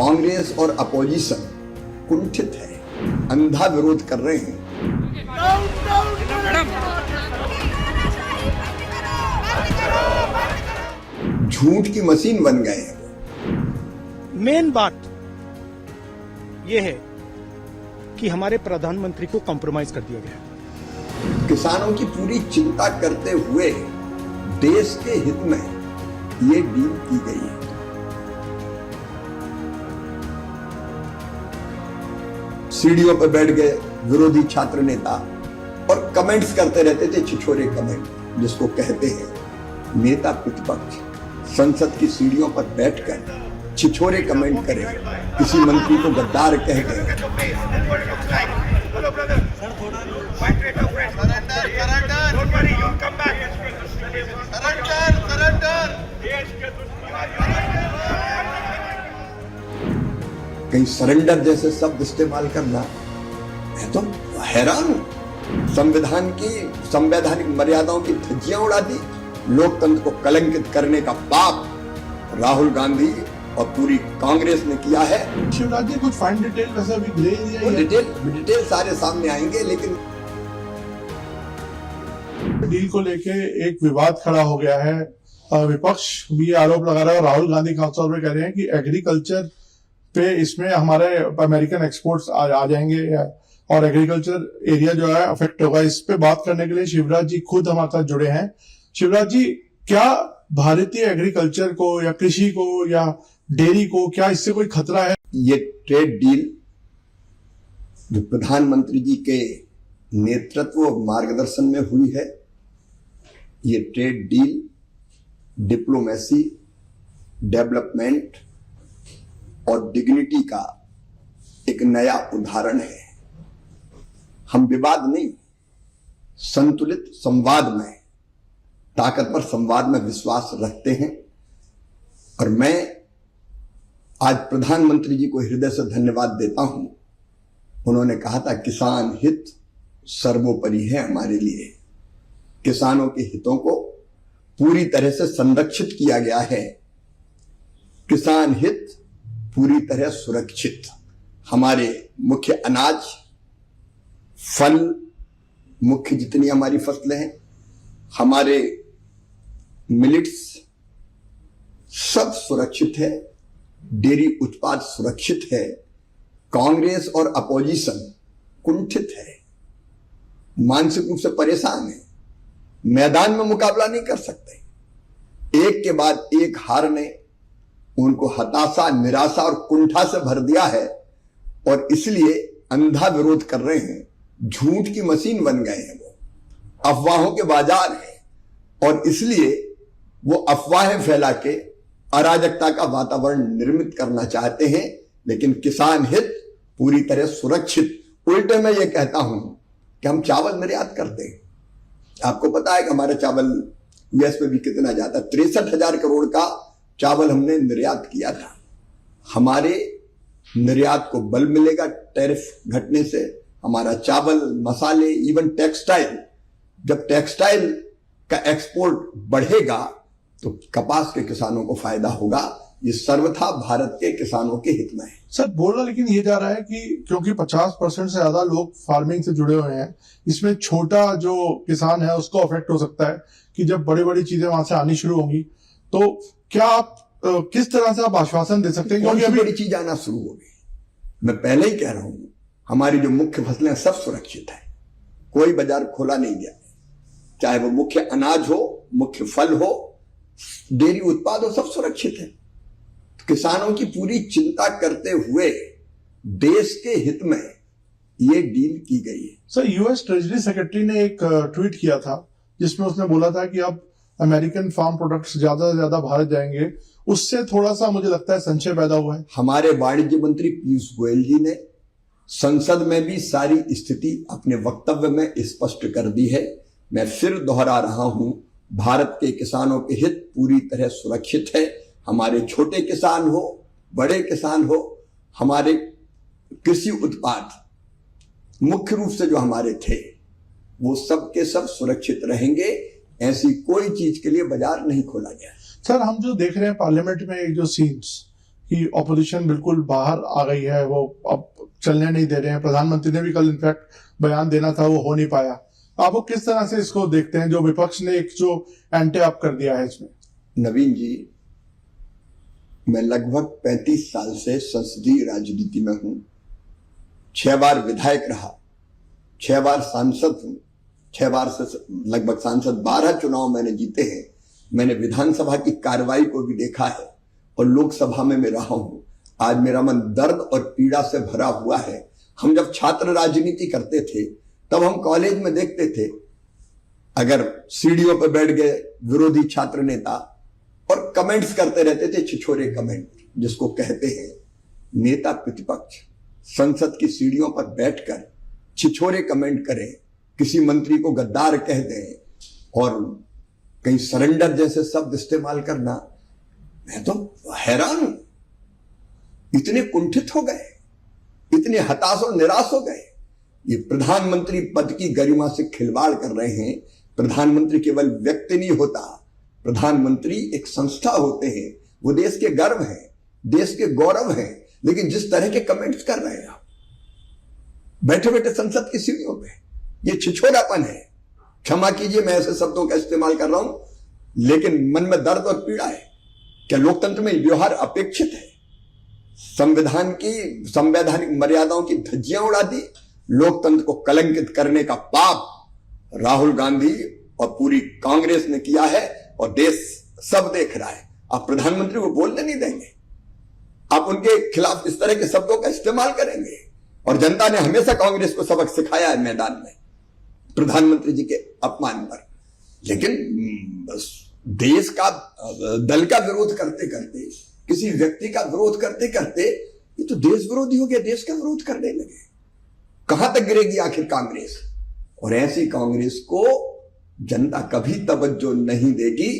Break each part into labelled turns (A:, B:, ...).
A: कांग्रेस और अपोजिशन कुंठित है, अंधा विरोध कर रहे हैं। झूठ की मशीन बन गए हैं।
B: मेन बात यह है कि हमारे प्रधानमंत्री को कॉम्प्रोमाइज कर दिया गया।
A: किसानों की पूरी चिंता करते हुए देश के हित में ये डील की गई है। सीढ़ियों पर बैठ गए विरोधी छात्र नेता और कमेंट्स करते रहते थे, छिछोरे कमेंट जिसको कहते हैं। नेता प्रतिपक्ष संसद की सीढ़ियों पर बैठकर छिछोरे कमेंट करे, किसी मंत्री को गद्दार कह गए। कहीं सरेंडर जैसे शब्द इस्तेमाल करना, मैं तो हैरान हूं। संविधान की संवैधानिक मर्यादाओं की धज्जियां उड़ा दी। लोकतंत्र को कलंकित करने का पाप राहुल गांधी और पूरी कांग्रेस ने किया है।
C: शिवराज जी कुछ फाइन डिटेल वैसा भी ले लिया,
A: डिटेल सारे सामने आएंगे, लेकिन
C: डील को लेके एक विवाद खड़ा हो गया है। विपक्ष भी आरोप लगा रहा है, राहुल गांधी खासतौर पर कह रहे हैं कि एग्रीकल्चर पे इसमें हमारे अमेरिकन एक्सपोर्ट्स आ जाएंगे और एग्रीकल्चर एरिया जो है अफेक्ट होगा। इस पे बात करने के लिए शिवराज जी खुद हमारे साथ जुड़े हैं। शिवराज जी, क्या भारतीय एग्रीकल्चर को या कृषि को या डेयरी को क्या इससे कोई खतरा है?
A: ये ट्रेड डील जो प्रधानमंत्री जी के नेतृत्व और मार्गदर्शन में हुई है, ये ट्रेड डील डिप्लोमेसी, डेवलपमेंट और डिग्निटी का एक नया उदाहरण है। हम विवाद नहीं, संतुलित संवाद में, ताकतवर संवाद में विश्वास रखते हैं। और मैं आज प्रधानमंत्री जी को हृदय से धन्यवाद देता हूं। उन्होंने कहा था किसान हित सर्वोपरि है हमारे लिए। किसानों के हितों को पूरी तरह से संरक्षित किया गया है। किसान हित पूरी तरह सुरक्षित। हमारे मुख्य अनाज, फल, मुख्य जितनी हमारी फसलें हैं, हमारे मिलेट्स सब सुरक्षित है। डेयरी उत्पाद सुरक्षित है। कांग्रेस और अपोजिशन कुंठित है, मानसिक रूप से परेशान है, मैदान में मुकाबला नहीं कर सकते। एक के बाद एक हार ने उनको हताशा, निराशा और कुंठा से भर दिया है और इसलिए अंधा विरोध कर रहे हैं। झूठ की मशीन बन गए हैं, वो अफवाहों के बाजार है और इसलिए वो अफवाहें फैला के अराजकता का वातावरण निर्मित करना चाहते हैं। लेकिन किसान हित पूरी तरह सुरक्षित। उल्टे मैं ये कहता हूं कि हम चावल निर्यात करते हैं। आपको पता है कि हमारा चावल यूएस में भी कितना जाता है। 63,000 करोड़ का चावल हमने निर्यात किया था। हमारे निर्यात को बल मिलेगा टैरिफ घटने से। हमारा चावल, मसाले, इवन टेक्सटाइल, जब टेक्सटाइल का एक्सपोर्ट बढ़ेगा तो कपास के किसानों को फायदा होगा। ये सर्वथा भारत के किसानों के हित में है।
C: सर, बोलना लेकिन ये जा रहा है कि क्योंकि 50% से ज्यादा लोग फार्मिंग से जुड़े हुए हैं, इसमें छोटा जो किसान है उसको अफेक्ट हो सकता है कि जब बड़ी बड़ी चीजें वहां से आनी शुरू होंगी तो क्या आप किस तरह से आप आश्वासन दे सकते हैं? क्योंकि अभी
A: बड़ी चीज आना शुरू होगी। मैं पहले ही कह रहा हूं, हमारी जो मुख्य फसलें सब सुरक्षित है। कोई बाजार खोला नहीं गया, चाहे वो मुख्य अनाज हो, मुख्य फल हो, डेयरी उत्पाद हो, सब सुरक्षित है। तो किसानों की पूरी चिंता करते हुए देश के हित में ये डील की गई है।
C: सर, यूएस ट्रेजरी सेक्रेटरी ने एक ट्वीट किया था जिसमें उसने बोला था कि अब अमेरिकन फार्म प्रोडक्ट्स ज्यादा से ज्यादा भारत जाएंगे। उससे थोड़ा सा मुझे लगता है संशय पैदा हुआ है।
A: हमारे वाणिज्य मंत्री पीयूष गोयल जी ने संसद में भी सारी स्थिति अपने वक्तव्य में स्पष्ट कर दी है। मैं फिर दोहरा रहा हूं, भारत के किसानों के हित पूरी तरह सुरक्षित है। हमारे छोटे किसान हो, बड़े किसान हो, हमारे कृषि उत्पाद मुख्य रूप से जो हमारे थे वो सब के सब सुरक्षित रहेंगे। ऐसी कोई चीज के लिए बाजार नहीं खोला गया।
C: सर, हम जो देख रहे हैं पार्लियामेंट में एक जो सीन्स कि ऑपोजिशन बिल्कुल बाहर आ गई है, वो अब चलने नहीं दे रहे हैं। प्रधानमंत्री ने भी कल इनफैक्ट बयान देना था, वो हो नहीं पाया। आप वो किस तरह से इसको देखते हैं, जो विपक्ष ने एक जो एंटी अप कर दिया है इसमें?
A: नवीन जी, मैं लगभग 35 साल से संसदीय राजनीति में हूं, 6 बार विधायक रहा, 6 बार सांसद हूं, 6 बार से लगभग सांसद, 12 चुनाव मैंने जीते हैं। मैंने विधानसभा की कार्रवाई को भी देखा है और लोकसभा में मैं रहा हूं। आज मेरा मन दर्द और पीड़ा से भरा हुआ है। हम जब छात्र राजनीति करते थे तब हम कॉलेज में देखते थे, अगर सीढ़ियों पर बैठ गए विरोधी छात्र नेता और कमेंट्स करते रहते थे, छिछोरे कमेंट जिसको कहते हैं। नेता प्रतिपक्ष संसद की सीढ़ियों पर बैठकर छिछोरे कमेंट करें, किसी मंत्री को गद्दार कह दें और कहीं सरेंडर जैसे शब्द इस्तेमाल करना, मैं तो हैरान हूं। इतने कुंठित हो गए, इतने हताश और निराश हो गए। ये प्रधानमंत्री पद की गरिमा से खिलवाड़ कर रहे हैं। प्रधानमंत्री केवल व्यक्ति नहीं होता, प्रधानमंत्री एक संस्था होते हैं। वो देश के गर्व हैं, देश के गौरव हैं। लेकिन जिस तरह के कमेंट्स कर रहे हैं आप बैठे बैठे संसद की सीढ़ियों पे, ये छिछोरापन है। क्षमा कीजिए मैं ऐसे शब्दों का इस्तेमाल कर रहा हूं, लेकिन मन में दर्द और पीड़ा है। क्या लोकतंत्र में व्यवहार अपेक्षित है? संविधान की संवैधानिक मर्यादाओं की धज्जियां उड़ा दी। लोकतंत्र को कलंकित करने का पाप राहुल गांधी और पूरी कांग्रेस ने किया है और देश सब देख रहा है। आप प्रधानमंत्री को बोलने नहीं देंगे, आप उनके खिलाफ इस तरह के शब्दों का इस्तेमाल करेंगे। और जनता ने हमेशा कांग्रेस को सबक सिखाया है मैदान में प्रधानमंत्री जी के अपमान पर। लेकिन बस देश का, दल का विरोध करते करते, किसी व्यक्ति का विरोध करते करते ये तो देश विरोधी हो गया, देश का विरोध करने लगे। कहां तक गिरेगी आखिर कांग्रेस? और ऐसी कांग्रेस को जनता कभी तवज्जो नहीं देगी।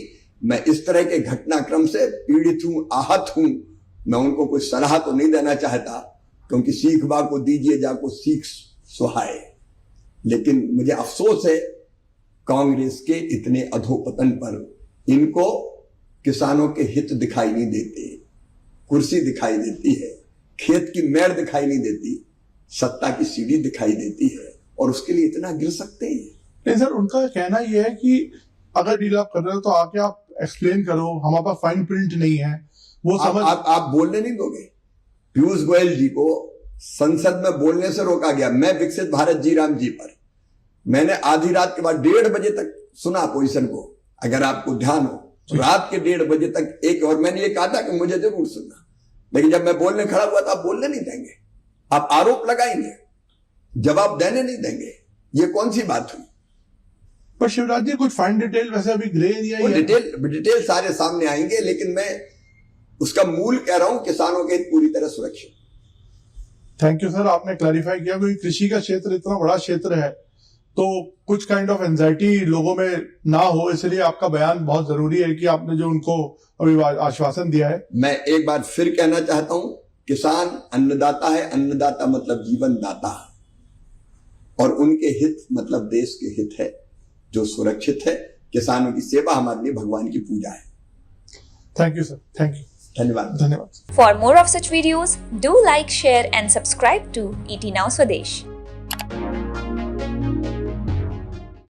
A: मैं इस तरह के घटनाक्रम से पीड़ित हूं, आहत हूं। मैं उनको कोई सलाह तो नहीं देना चाहता, क्योंकि सीख बा को दीजिए जाको सीख सुहाए। लेकिन मुझे अफसोस है कांग्रेस के इतने अधोपतन पर। इनको किसानों के हित दिखाई नहीं देते, कुर्सी दिखाई देती है, खेत की मेड़ दिखाई नहीं देती, सत्ता की सीढ़ी दिखाई देती है, और उसके लिए इतना गिर सकते हैं।
C: नहीं सर, उनका कहना यह है कि अगर डील आप कर रहे हो तो आके आप एक्सप्लेन करो, हमारे पास फाइन प्रिंट नहीं है। वो समझ
A: आप बोलने नहीं दोगे। पीयूष गोयल जी को संसद में बोलने से रोका गया। मैं विकसित भारत जी राम जी पर मैंने आधी रात के बाद 1:30 बजे तक सुना अपोजिशन को, अगर आपको ध्यान हो। रात के 1:30 बजे तक एक, और मैंने ये कहा था कि मुझे जरूर सुनना, लेकिन जब मैं बोलने खड़ा हुआ तो आप बोलने नहीं देंगे, आप आरोप लगाएंगे, जवाब देने नहीं देंगे। ये कौन सी बात हुई?
C: पर शिवराज जी कुछ फाइन डिटेल वैसे अभी ग्रे एरिया ही है।
A: डिटेल सारे सामने आएंगे, लेकिन मैं उसका मूल कह रहा हूं, किसानों के हित पूरी तरह सुरक्षित।
C: थैंक यू सर, आपने क्लैरिफाई किया। क्योंकि कृषि का क्षेत्र इतना बड़ा क्षेत्र है तो कुछ काइंड ऑफ एंजाइटी लोगों में ना हो, इसलिए आपका बयान बहुत जरूरी है कि आपने जो उनको अभी आश्वासन दिया है।
A: मैं एक बार फिर कहना चाहता हूं, किसान अन्नदाता है, अन्नदाता मतलब जीवन दाता, और उनके हित मतलब देश के हित है जो सुरक्षित है। किसानों की सेवा हमारे लिए भगवान की पूजा है।
C: Thank you sir, thank you,
A: धन्यवाद।
C: धन्यवाद।
D: For more of such videos, do like, share and subscribe to ET Now Swadesh.